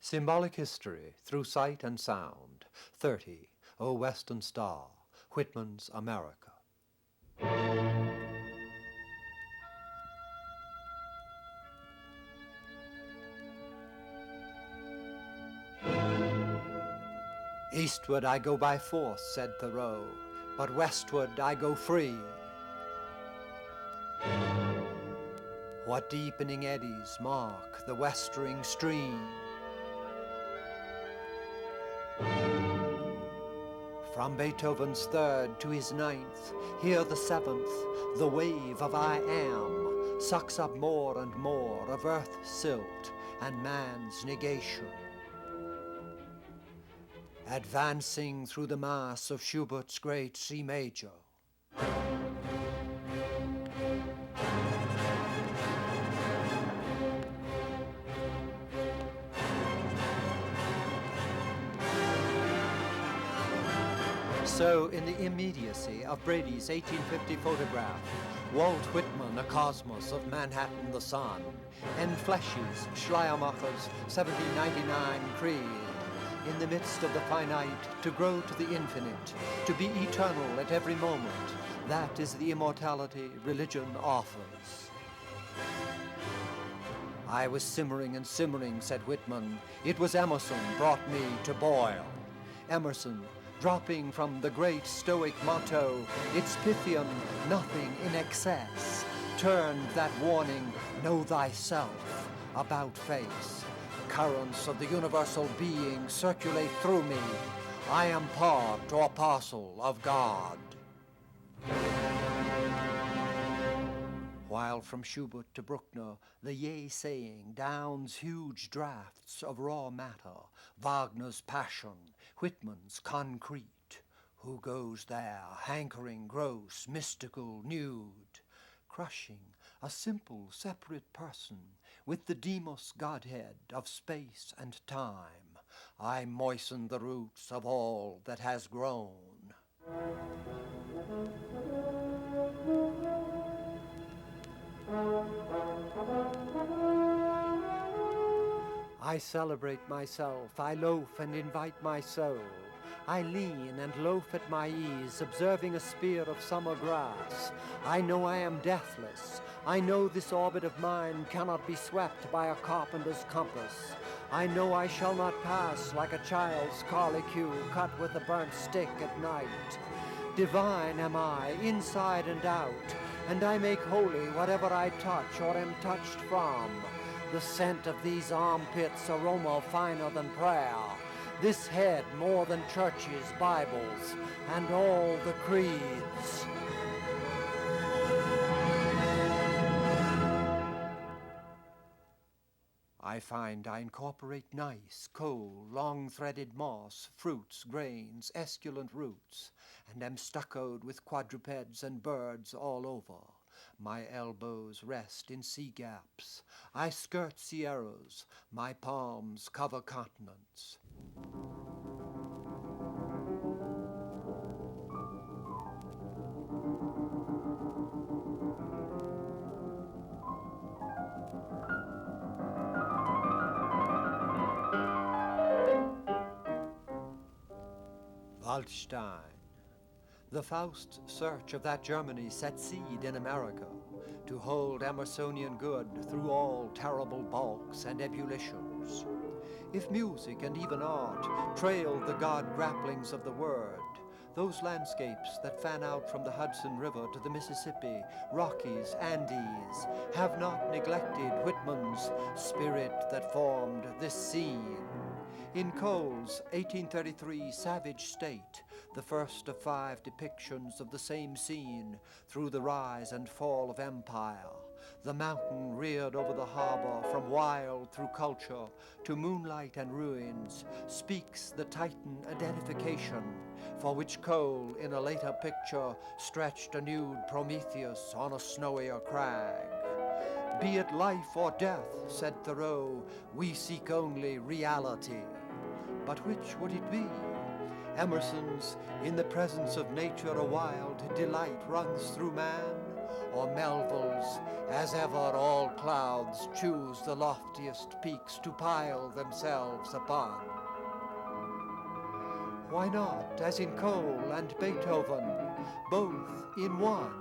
Symbolic History Through Sight and Sound, 30, O Western Star, Whitman's America. Eastward I go by force, said Thoreau, but westward I go free. What deepening eddies mark the westering stream? From Beethoven's third to his ninth, hear the seventh, the wave of I am, sucks up more and more of earth's silt and man's negation. Advancing through the mass of Schubert's great C major. So, in the immediacy of Brady's 1850 photograph, Walt Whitman, a cosmos of Manhattan the sun, enfleshes Schleiermacher's 1799 creed, in the midst of the finite, to grow to the infinite, to be eternal at every moment. That is the immortality religion offers. I was simmering and simmering, said Whitman. It was Emerson brought me to boil. Emerson, dropping from the great Stoic motto, its Pythian, nothing in excess, turned that warning, know thyself, about face. Currents of the universal being circulate through me. I am part or parcel of God. While from Schubert to Bruckner, the yea-saying downs huge draughts of raw matter, Wagner's passion, Whitman's concrete. Who goes there, hankering, gross, mystical, nude, crushing a simple, separate person with the demos Godhead of space and time? I moisten the roots of all that has grown. I celebrate myself, I loaf and invite my soul. I lean and loaf at my ease, observing a spear of summer grass. I know I am deathless. I know this orbit of mine cannot be swept by a carpenter's compass. I know I shall not pass like a child's carlicue cut with a burnt stick at night. Divine am I, inside and out, and I make holy whatever I touch or am touched from. The scent of these armpits, aroma finer than prayer. This head more than churches, Bibles, and all the creeds. I find I incorporate nice, coal, long-threaded moss, fruits, grains, esculent roots, and am stuccoed with quadrupeds and birds all over. My elbows rest in sea gaps. I skirt sierras. My palms cover continents. Waldstein. The Faust search of that Germany set seed in America to hold Emersonian good through all terrible balks and ebullitions. If music and even art trailed the God-grapplings of the word, those landscapes that fan out from the Hudson River to the Mississippi, Rockies, Andes, have not neglected Whitman's spirit that formed this scene. In Cole's 1833 Savage State, the first of 5 depictions of the same scene through the rise and fall of empire, the mountain reared over the harbor from wild through culture to moonlight and ruins, speaks the Titan identification for which Cole in a later picture stretched a nude Prometheus on a snowier crag. Be it life or death, said Thoreau, we seek only reality. But which would it be? Emerson's, in the presence of nature a wild delight runs through man, or Melville's, as ever all clouds choose the loftiest peaks to pile themselves upon. Why not, as in Cole and Beethoven, both in one?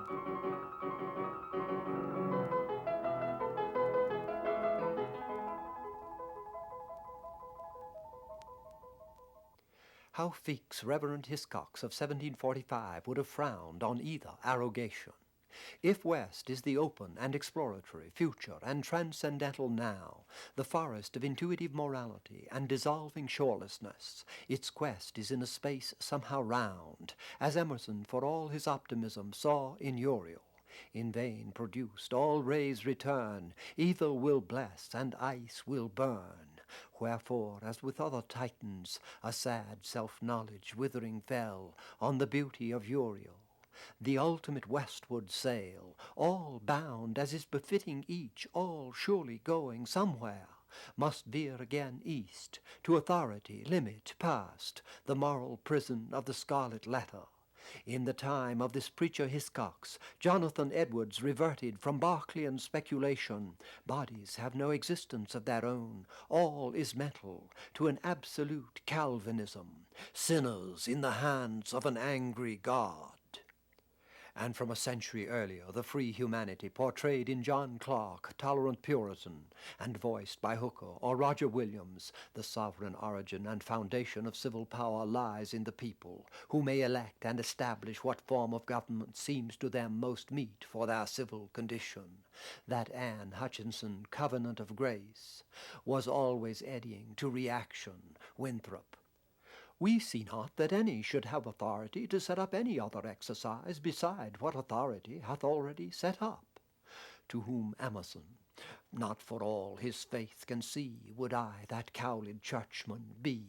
How Feeks Reverend Hiscox of 1745 would have frowned on either arrogation. If West is the open and exploratory future and transcendental now, the forest of intuitive morality and dissolving shorelessness, its quest is in a space somehow round, as Emerson, for all his optimism, saw in Uriel. In vain produced, all rays return, evil will bless and ice will burn. Wherefore, as with other Titans, a sad self-knowledge withering fell on the beauty of Uriel. The ultimate westward sail, all bound as is befitting each, all surely going somewhere, must veer again east, to authority, limit, past, the moral prison of the scarlet letter. In the time of this preacher Hiscox, Jonathan Edwards reverted from Berkeleyan speculation, bodies have no existence of their own, all is mental, to an absolute Calvinism, sinners in the hands of an angry God. And from a century earlier, the free humanity portrayed in John Clarke, tolerant Puritan, and voiced by Hooker or Roger Williams, the sovereign origin and foundation of civil power lies in the people, who may elect and establish what form of government seems to them most meet for their civil condition. That Anne Hutchinson covenant of grace was always eddying to reaction, Winthrop. We see not that any should have authority to set up any other exercise beside what authority hath already set up. To whom Emerson, not for all his faith can see, would I that cowled churchman be,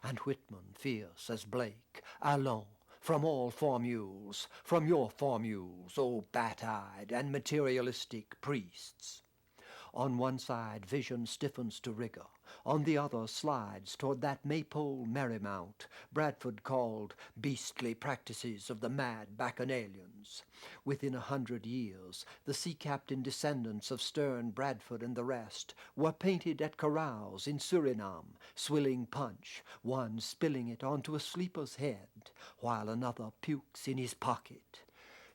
and Whitman fierce as Blake, allons, from all formules, from your formules, O bat-eyed and materialistic priests. On one side vision stiffens to rigor, on the other slides toward that maypole merry-mount Bradford called beastly practices of the mad bacchanalians. Within 100 years, the sea captain descendants of Sterne, Bradford, and the rest were painted at carouse in Suriname, swilling punch, one spilling it onto a sleeper's head, while another pukes in his pocket.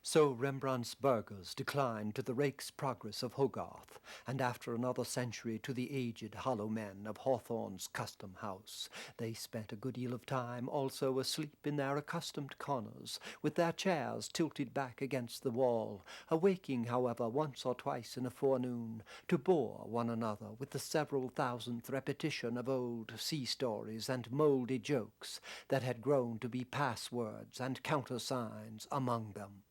So Rembrandt's burghers declined to the rake's progress of Hogarth, and after another century to the aged hollow men of Hawthorne's custom house. They spent a good deal of time also asleep in their accustomed corners, with their chairs tilted back against the wall, awaking, however, once or twice in a forenoon, to bore one another with the several thousandth repetition of old sea-stories and mouldy jokes that had grown to be passwords and countersigns among them.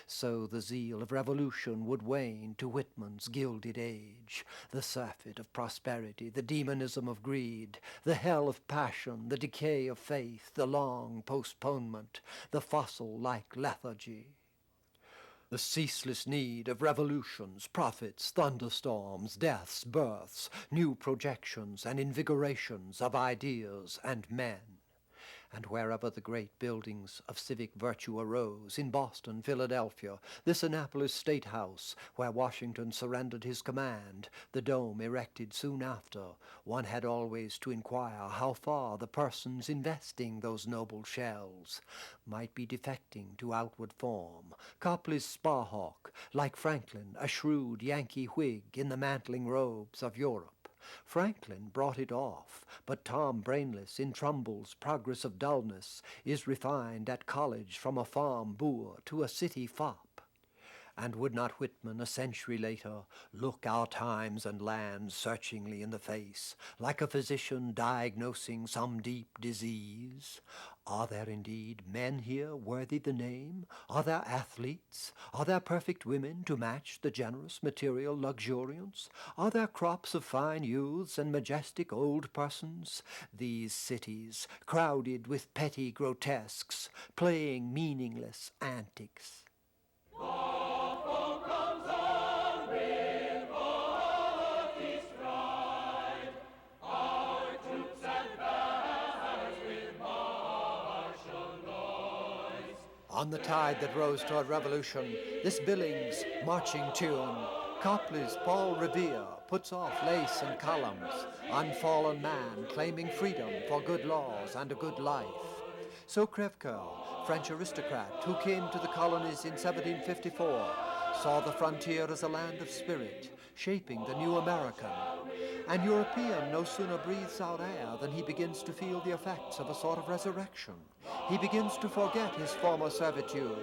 So the zeal of revolution would wane to Whitman's Gilded Age, the surfeit of prosperity, the demonism of greed, the hell of passion, the decay of faith, the long postponement, the fossil-like lethargy. The ceaseless need of revolutions, prophets, thunderstorms, deaths, births, new projections and invigorations of ideas and men. And wherever the great buildings of civic virtue arose, in Boston, Philadelphia, this Annapolis State House, where Washington surrendered his command, the dome erected soon after, one had always to inquire how far the persons investing those noble shells might be defecting to outward form. Copley's Sparhawk, like Franklin, a shrewd Yankee Whig in the mantling robes of Europe. Franklin brought it off, but Tom Brainless in Trumbull's Progress of Dullness is refined at college from a farm boor to a city fop. And would not Whitman, a century later, look our times and lands searchingly in the face, like a physician diagnosing some deep disease? Are there indeed men here worthy the name? Are there athletes? Are there perfect women to match the generous material luxuriance? Are there crops of fine youths and majestic old persons? These cities, crowded with petty grotesques, playing meaningless antics. On the tide that rose toward revolution, this Billings' marching tune, Copley's Paul Revere puts off lace and columns, unfallen man claiming freedom for good laws and a good life. So Crèvecoeur, French aristocrat who came to the colonies in 1754, saw the frontier as a land of spirit, shaping the new American. An European no sooner breathes out air than he begins to feel the effects of a sort of resurrection. He begins to forget his former servitude.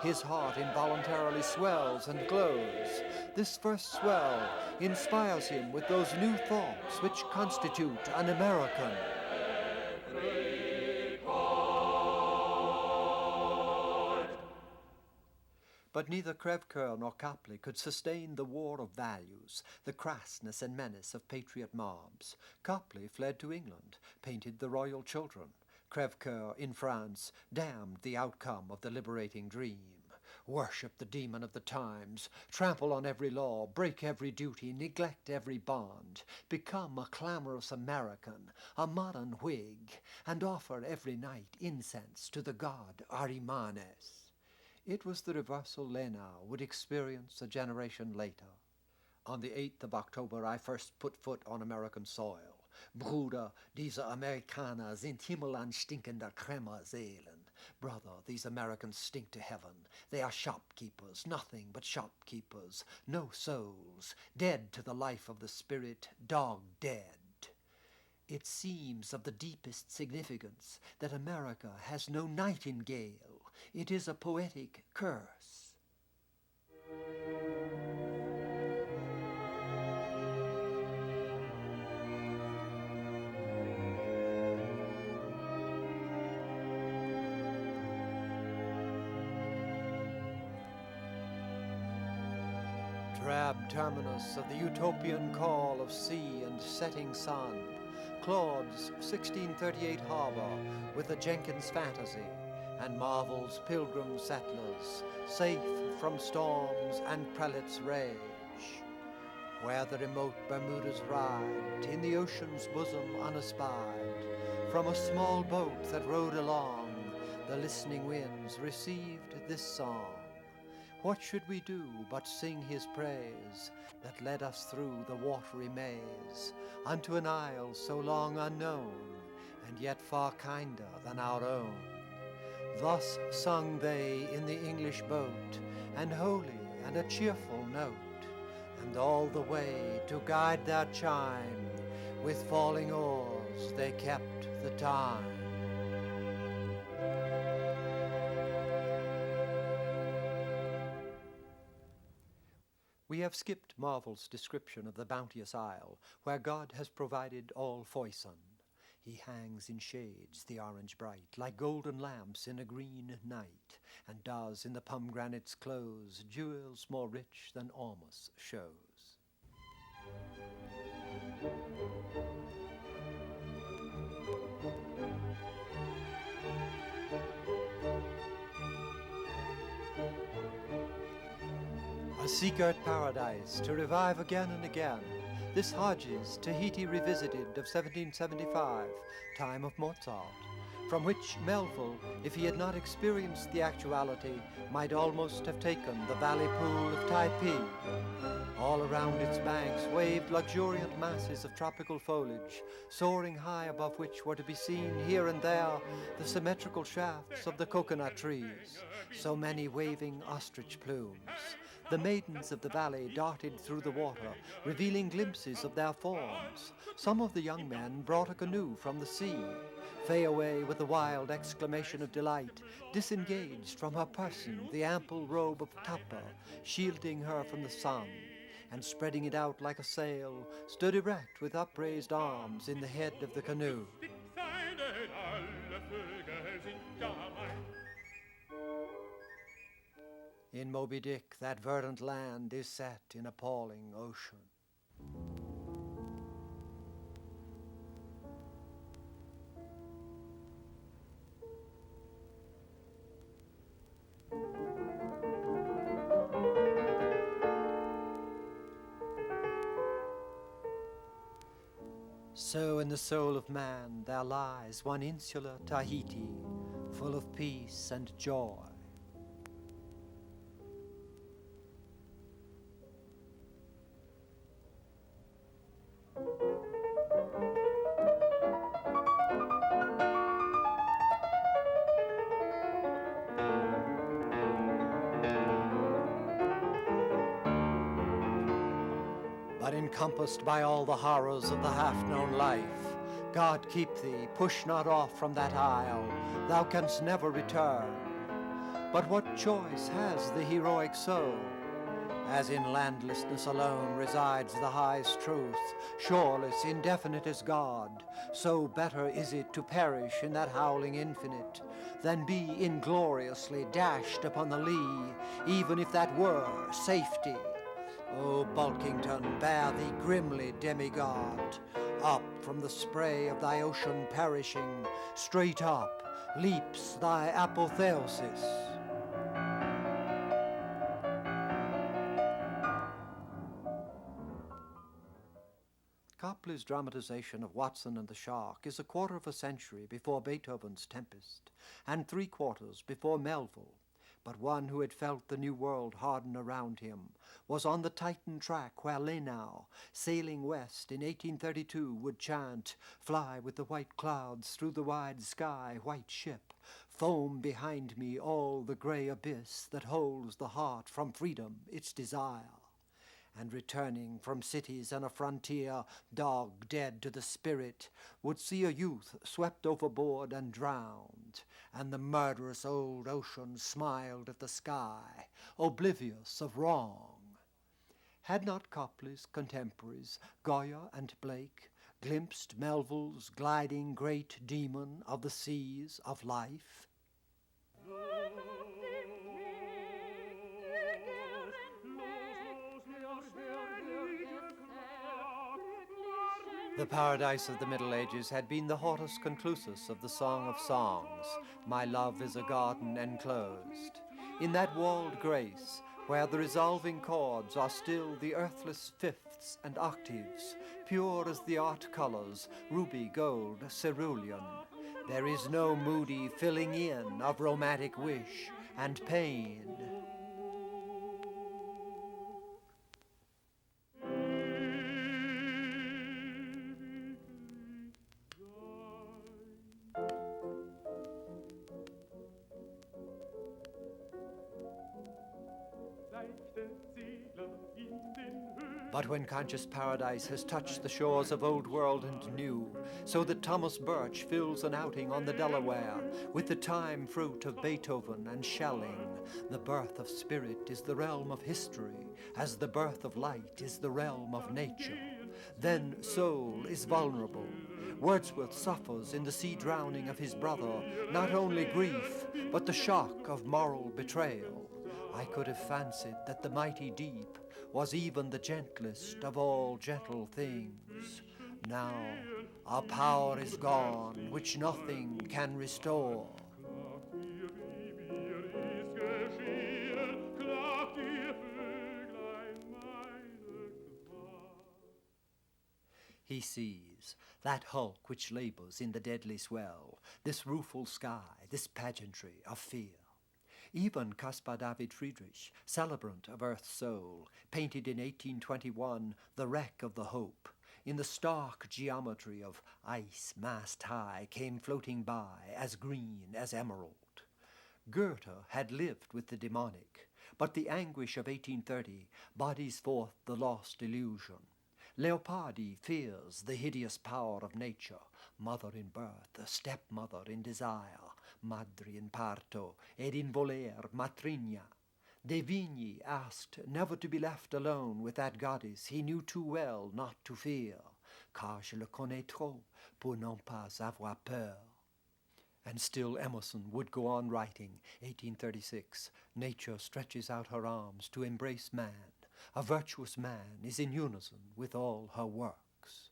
His heart involuntarily swells and glows. This first swell inspires him with those new thoughts which constitute an American. But neither Crèvecoeur nor Copley could sustain the war of values, the crassness and menace of patriot mobs. Copley fled to England, painted the royal children. Crèvecoeur, in France, damned the outcome of the liberating dream. Worship the demon of the times, trample on every law, break every duty, neglect every bond, become a clamorous American, a modern Whig, and offer every night incense to the god Arimanes. It was the reversal Lenau would experience a generation later. On the 8th of October, I first put foot on American soil. Bruder, diese Amerikaner sind himmelanstinkender Kremmerseelen. Brother, these Americans stink to heaven. They are shopkeepers, nothing but shopkeepers, no souls, dead to the life of the spirit, dog dead. It seems of the deepest significance that America has no nightingale. It is a poetic curse. Drab terminus of the utopian call of sea and setting sun, Claude's 1638 harbor with a Jenkins fantasy, and Marvel's pilgrim settlers, safe from storms and prelates' rage, where the remote Bermudas ride, in the ocean's bosom unespied, from a small boat that rode along, the listening winds received this song. What should we do but sing his praise, that led us through the watery maze, unto an isle so long unknown, and yet far kinder than our own? Thus sung they in the English boat, an holy and a cheerful note, and all the way to guide their chime, with falling oars they kept the time. We have skipped Marvel's description of the bounteous isle, where God has provided all foison. He hangs in shades, the orange bright, like golden lamps in a green night, and does in the pomegranate's close jewels more rich than Ormus shows. A sea-girt paradise to revive again and again. This Hodges, Tahiti Revisited of 1775, time of Mozart, from which Melville, if he had not experienced the actuality, might almost have taken the valley pool of Taipei. All around its banks waved luxuriant masses of tropical foliage, soaring high above which were to be seen here and there the symmetrical shafts of the coconut trees, so many waving ostrich plumes. The maidens of the valley darted through the water, revealing glimpses of their forms. Some of the young men brought a canoe from the sea. Fayaway, with a wild exclamation of delight, disengaged from her person the ample robe of tapa, shielding her from the sun, and spreading it out like a sail, stood erect with upraised arms in the head of the canoe. In Moby Dick, that verdant land is set in appalling ocean. So in the soul of man there lies one insular Tahiti, full of peace and joy. encompassed by all the horrors of the half-known life. God keep thee, push not off from that isle, thou canst never return. But what choice has the heroic soul? As in landlessness alone resides the highest truth, shoreless, indefinite as God, so better is it to perish in that howling infinite than be ingloriously dashed upon the lee, even if that were safety. O Bulkington, bear thee grimly, demigod, up from the spray of thy ocean perishing, straight up leaps thy apotheosis. Copley's dramatization of Watson and the Shark is a quarter of a century before Beethoven's Tempest, and 3/4 before Melville. But one who had felt the new world harden around him was on the Titan track where Lenau, sailing west in 1832, would chant, "Fly with the white clouds through the wide sky, white ship, foam behind me all the grey abyss that holds the heart from freedom, its desire." And returning from cities and a frontier, dog dead to the spirit, would see a youth swept overboard and drowned, and the murderous old ocean smiled at the sky, oblivious of wrong. Had not Copley's contemporaries, Goya and Blake, glimpsed Melville's gliding great demon of the seas of life? The paradise of the Middle Ages had been the hortus conclusus of the Song of Songs, "My love is a garden enclosed." In that walled grace, where the resolving chords are still the earthless fifths and octaves, pure as the art colors, ruby, gold, cerulean, there is no moody filling in of romantic wish and pain. But when conscious paradise has touched the shores of old world and new, so that Thomas Birch fills an outing on the Delaware with the time fruit of Beethoven and Schelling, the birth of spirit is the realm of history, as the birth of light is the realm of nature. Then soul is vulnerable. Wordsworth suffers in the sea drowning of his brother not only grief, but the shock of moral betrayal. I could have fancied that the mighty deep was even the gentlest of all gentle things. Now our power is gone, which nothing can restore. He sees that hulk which labours in the deadly swell, this rueful sky, this pageantry of fear. Even Caspar David Friedrich, celebrant of Earth's soul, painted in 1821 the wreck of the Hope. In the stark geometry of ice mast high came floating by, as green as emerald. Goethe had lived with the demonic, but the anguish of 1830 bodies forth the lost illusion. Leopardi fears the hideous power of nature, mother in birth, stepmother in desire, madre in parto, ed in voler matrigna. De Vigny asked never to be left alone with that goddess he knew too well not to fear, car je le connais trop pour non pas avoir peur. And still Emerson would go on writing, 1836, nature stretches out her arms to embrace man. A virtuous man is in unison with all her works.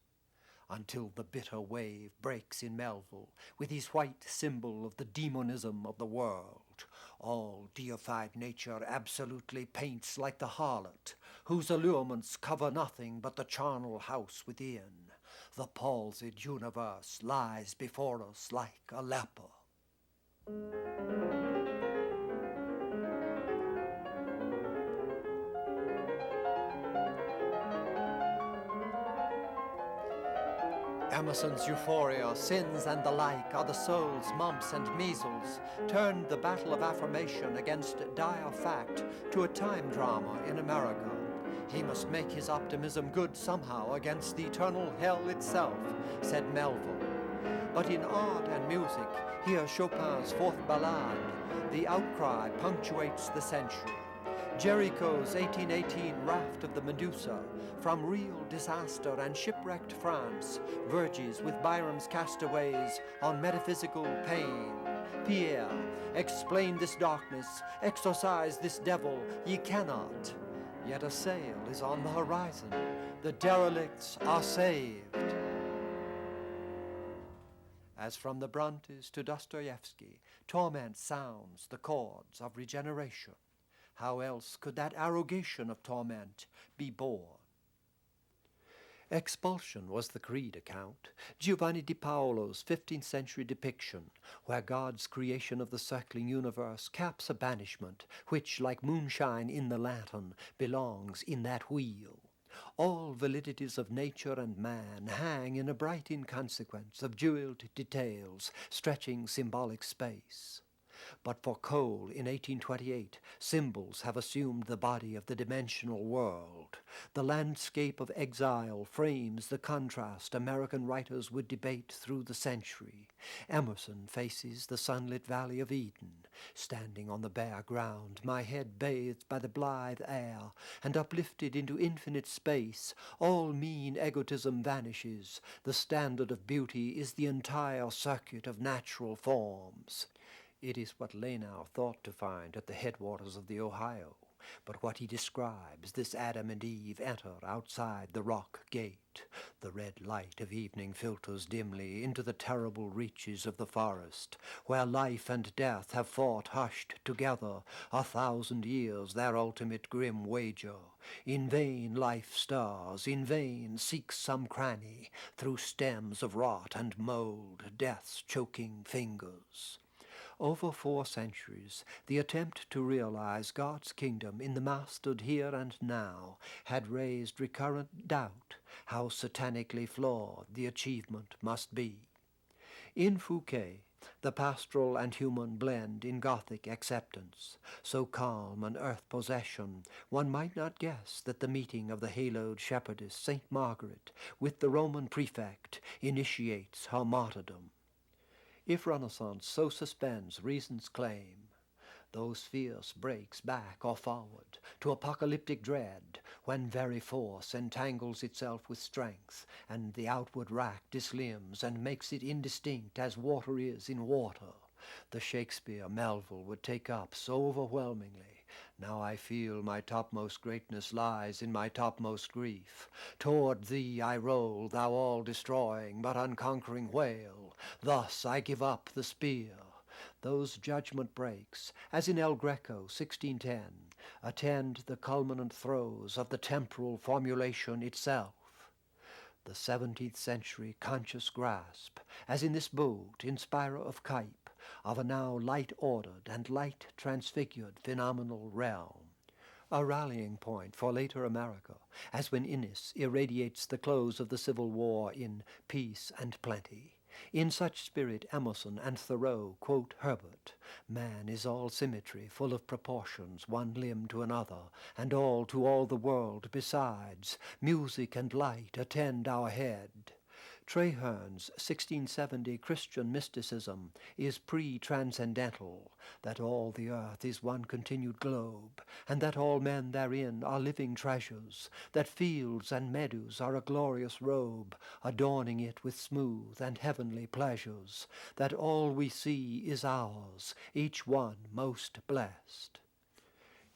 Until the bitter wave breaks in Melville with his white symbol of the demonism of the world. All deified nature absolutely paints like the harlot, whose allurements cover nothing but the charnel house within. The palsied universe lies before us like a leper. Emerson's euphoria, sins and the like are the soul's mumps and measles, turned the battle of affirmation against dire fact to a time drama in America. He must make his optimism good somehow against the eternal hell itself, said Melville. But in art and music, hear Chopin's Fourth Ballade. The outcry punctuates the century. Jericho's 1818 Raft of the Medusa, from real disaster and shipwrecked France, verges with Byron's Castaways on metaphysical pain. Pierre, explain this darkness, exorcise this devil, ye cannot. Yet a sail is on the horizon. The derelicts are saved. As from the Brontes to Dostoevsky, torment sounds the chords of regeneration. How else could that arrogation of torment be borne? Expulsion was the creed account, Giovanni di Paolo's 15th century depiction, where God's creation of the circling universe caps a banishment which, like moonshine in the lantern, belongs in that wheel. All validities of nature and man hang in a bright inconsequence of jeweled details stretching symbolic space. But for Cole in 1828, symbols have assumed the body of the dimensional world. The landscape of exile frames the contrast American writers would debate through the century. Emerson faces the sunlit valley of Eden. Standing on the bare ground, my head bathed by the blithe air, and uplifted into infinite space, all mean egotism vanishes. The standard of beauty is the entire circuit of natural forms. It is what Lenau thought to find at the headwaters of the Ohio, but what he describes, this Adam and Eve enter outside the rock gate. The red light of evening filters dimly into the terrible reaches of the forest, where life and death have fought hushed together 1,000 years, their ultimate grim wager. In vain life stirs, in vain seeks some cranny, through stems of rot and mold, death's choking fingers. Over 4 centuries, the attempt to realize God's kingdom in the mastered here and now had raised recurrent doubt how satanically flawed the achievement must be. In Fouquet, the pastoral and human blend in Gothic acceptance. So calm an earth possession, one might not guess that the meeting of the haloed shepherdess St. Margaret with the Roman prefect initiates her martyrdom. If Renaissance so suspends reason's claim, those fierce breaks back or forward to apocalyptic dread, when very force entangles itself with strength, and the outward rack dislimbs and makes it indistinct as water is in water, the Shakespeare Melville would take up so overwhelmingly. Now I feel my topmost greatness lies in my topmost grief. Toward thee I roll, thou all-destroying but unconquering whale. Thus I give up the spear. Those judgment breaks, as in El Greco 1610, attend the culminant throes of the temporal formulation itself. The 17th century conscious grasp, as in this boat, Inspira of Cuyp, of a now light-ordered and light-transfigured phenomenal realm. A rallying point for later America, as when Innis irradiates the close of the Civil War in Peace and Plenty. In such spirit Emerson and Thoreau quote Herbert, "Man is all symmetry, full of proportions, one limb to another, and all to all the world besides. Music and light attend our head." Traherne's 1670 Christian mysticism is pre-transcendental, that all the earth is one continued globe, and that all men therein are living treasures, that fields and meadows are a glorious robe, adorning it with smooth and heavenly pleasures, that all we see is ours, each one most blessed.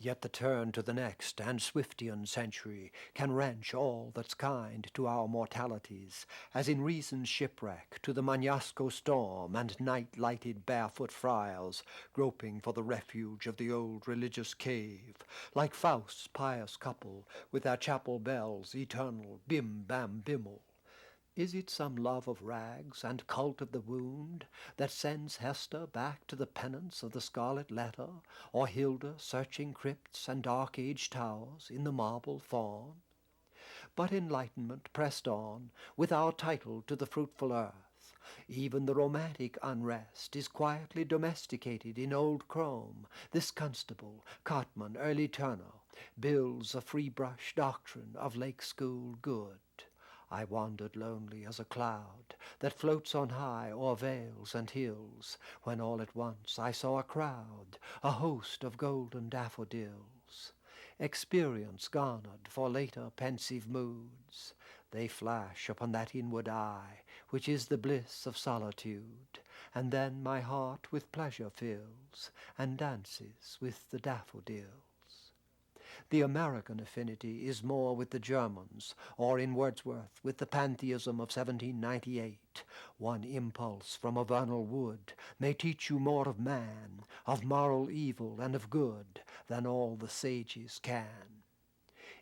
Yet the turn to the next and Swiftian century can wrench all that's kind to our mortalities, as in reason's shipwreck to the Magnasco storm and night-lighted barefoot friars groping for the refuge of the old religious cave, like Faust's pious couple with their chapel bells eternal bim-bam-bimmel. Is it some love of rags and cult of the wound that sends Hester back to the penance of the scarlet letter, or Hilda searching crypts and dark-age towers in the marble faun? But enlightenment pressed on, with our title to the fruitful earth. Even the romantic unrest is quietly domesticated in old Crome, this Constable, Cartman, early Turner, builds a free-brush doctrine of lake school good. I wandered lonely as a cloud that floats on high o'er vales and hills, when all at once I saw a crowd, a host of golden daffodils. Experience garnered for later pensive moods, they flash upon that inward eye, which is the bliss of solitude, and then my heart with pleasure fills, and dances with the daffodils. The American affinity is more with the Germans, or in Wordsworth with the pantheism of 1798. One impulse from a vernal wood may teach you more of man, of moral evil and of good, than all the sages can.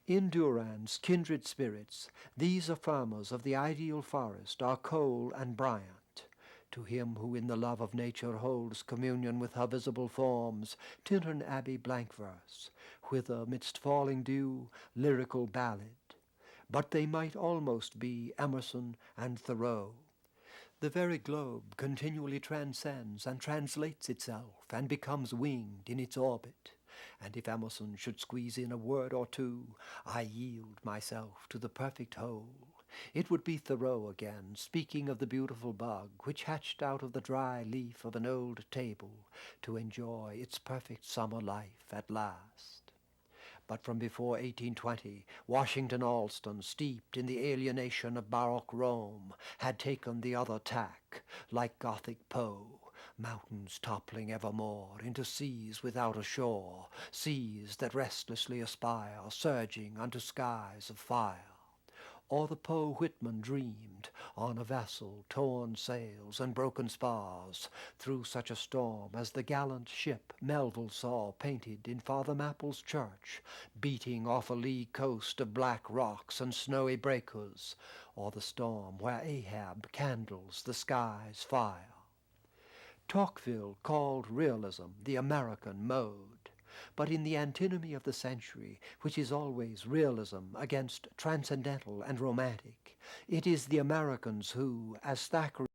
In Durand's kindred spirits, these affirmers of the ideal forest are Cole and Bryant. To him who in the love of nature holds communion with her visible forms, Tintern Abbey blank verse, whither midst falling dew, lyrical ballad. But they might almost be Emerson and Thoreau. The very globe continually transcends and translates itself and becomes winged in its orbit. And if Emerson should squeeze in a word or two, I yield myself to the perfect whole. It would be Thoreau again, speaking of the beautiful bug which hatched out of the dry leaf of an old table to enjoy its perfect summer life at last. But from before 1820, Washington Allston, steeped in the alienation of Baroque Rome, had taken the other tack, like Gothic Poe, mountains toppling evermore into seas without a shore, seas that restlessly aspire, surging unto skies of fire. Or the Poe Whitman dreamed, on a vessel, torn sails and broken spars, through such a storm as the gallant ship Melville saw painted in Father Mapple's church, beating off a lee coast of black rocks and snowy breakers, or the storm where Ahab kindles the sky's fire. Tocqueville called realism the American mode. But in the antinomy of the century, which is always realism against transcendental and romantic, it is the Americans who, as Thackeray